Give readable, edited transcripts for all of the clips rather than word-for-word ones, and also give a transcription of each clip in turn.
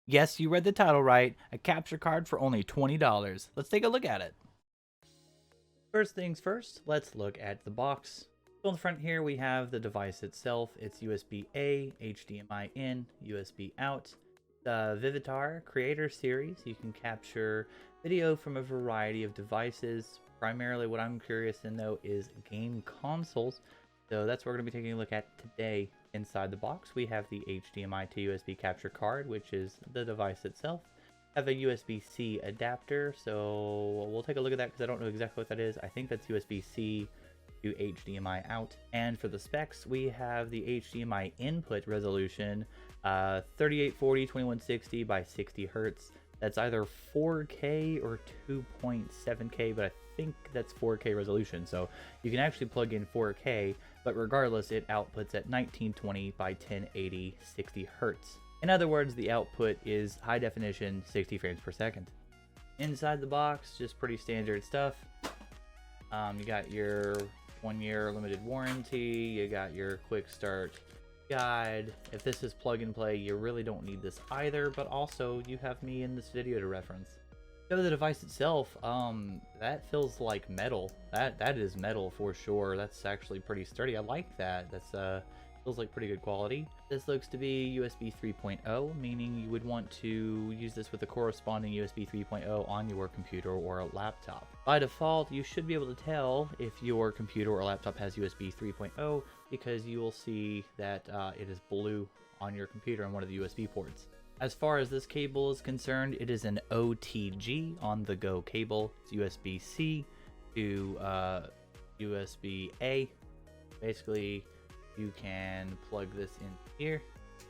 Yes, you read the title right. A capture card for only $20. Let's take a look at it. First things first, let's look at the box. So on the front here, we have the device itself. It's USB-A, HDMI in, USB out. The Vivitar Creator Series, you can capture video from a variety of devices. Primarily what I'm curious in though is game consoles. So that's what we're going to be taking a look at today. Inside the box, we have the HDMI to USB capture card, which is the device itself. Have a USB-C adapter, so we'll take a look at that because I don't know exactly what that is. I think that's USB-C to HDMI out. And for the specs, we have the HDMI input resolution, 3840 2160 by 60 hertz. That's either 4K or 2.7K, but I think that's 4K resolution, so you can actually plug in 4K, but regardless, it outputs at 1920 by 1080 60 hertz. In other words, the output is high definition 60 frames per second. Inside the box, just pretty standard stuff. You got your 1-year limited warranty, you got your quick start guide. If this is plug and play, you really don't need this either, but also you have me in this video to reference. So the device itself, that feels like metal. That is metal for sure. That's actually pretty sturdy. I like that. That's feels like pretty good quality. This looks to be USB 3.0, meaning you would want to use this with a corresponding USB 3.0 on your computer or a laptop. By default, you should be able to tell if your computer or laptop has USB 3.0 because you will see that it is blue on your computer on one of the USB ports. As far as this cable is concerned, it is an OTG on-the-go cable. It's USB-C to USB-A. Basically, you can plug this in here,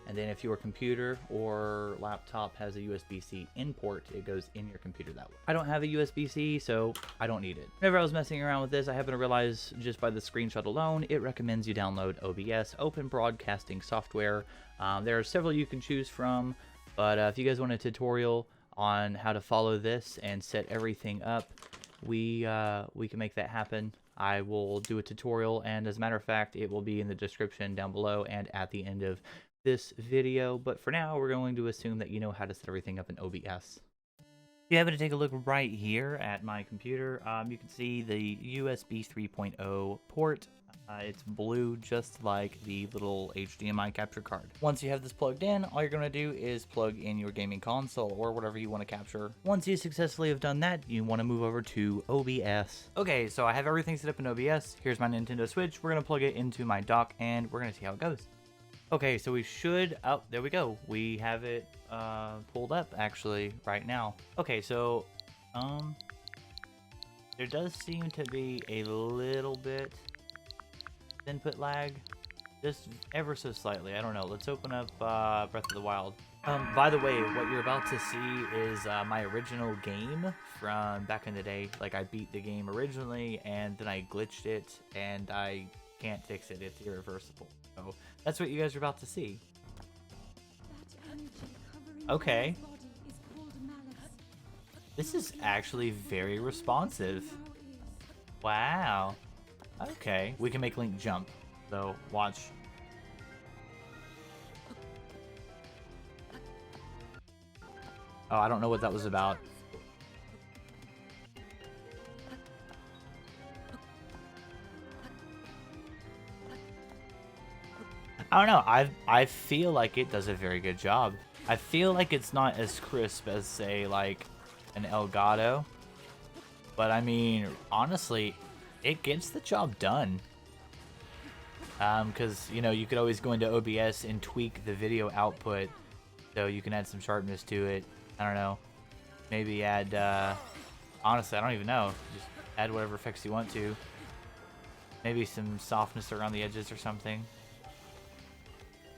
and then if your computer or laptop has a USB-C in port, it goes in your computer that way. I don't have a USB-C, so I don't need it. Whenever I was messing around with this, I happened to realize just by the screenshot alone, it recommends you download OBS, Open Broadcasting Software. There are several you can choose from, but if you guys want a tutorial on how to follow this and set everything up, we can make that happen. I will do a tutorial, and as a matter of fact, it will be in the description down below and at the end of this video. But for now, we're going to assume that you know how to set everything up in OBS. If you happen to take a look right here at my computer, you can see the USB 3.0 port. It's blue, just like the little HDMI capture card. Once you have this plugged in, all you're going to do is plug in your gaming console or whatever you want to capture. Once you successfully have done that, you want to move over to OBS. Okay, so I have everything set up in OBS. Here's my Nintendo Switch. We're going to plug it into my dock, and we're going to see how it goes. Okay, so we should... Oh, there we go. We have it pulled up, actually, right now. Okay, so... there does seem to be a little bit... input lag, just ever so slightly. I don't know. Let's open up Breath of the Wild. By the way, what you're about to see is my original game from back in the day. Like, I beat the game originally, and then I glitched it, and I can't fix it. It's irreversible. So that's what you guys are about to see. Okay. This is actually very responsive. Wow. Okay, we can make Link jump, so watch. Oh, I don't know what that was about. I don't know, I feel like it does a very good job. I feel like it's not as crisp as, say, like, an Elgato. But I mean, honestly, it gets the job done. Because, you know, you could always go into OBS and tweak the video output so you can add some sharpness to it. I don't know. Maybe add, honestly, I don't even know. Just add whatever effects you want to. Maybe some softness around the edges or something.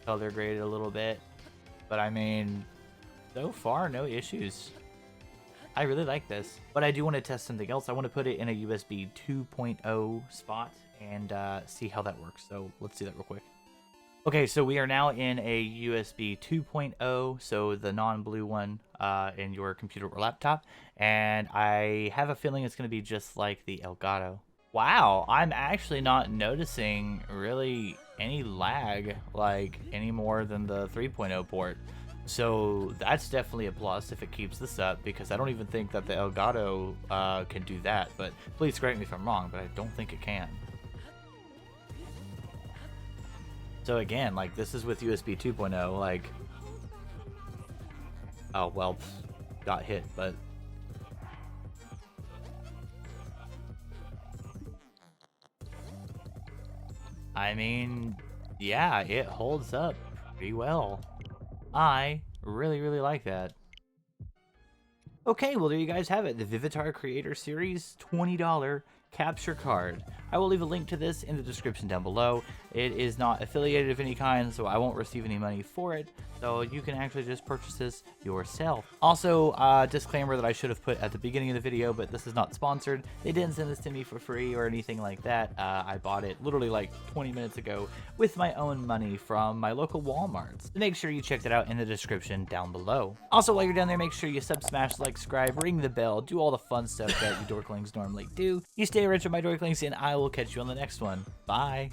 Color grade it a little bit. But I mean, so far, no issues. I really like this, but I do want to test something else. I want to put it in a USB 2.0 spot and see how that works. So let's do that real quick. Okay, so we are now in a USB 2.0, so the non-blue one in your computer or laptop, and I have a feeling it's going to be just like the Elgato. Wow, I'm actually not noticing really any lag, like, any more than the 3.0 port. So that's definitely a plus if it keeps this up, because I don't even think that the Elgato can do that. But please correct me if I'm wrong, but I don't think it can. So again, like, this is with USB 2.0, like, oh, well, got hit, but I mean, yeah, it holds up pretty well. I really, really like that. Okay, well, there you guys have it. The Vivitar Creator Series $20 capture card. I will leave a link to this in the description down below. It is not affiliated of any kind, so I won't receive any money for it. So you can actually just purchase this yourself. Also, disclaimer that I should have put at the beginning of the video, but this is not sponsored. They didn't send this to me for free or anything like that. I bought it literally like 20 minutes ago with my own money from my local Walmarts. So make sure you check that out in the description down below. Also, while you're down there, make sure you smash, like, subscribe, ring the bell, do all the fun stuff that you dorklings normally do. You stay rich with my dorklings, and I will catch you on the next one. Bye.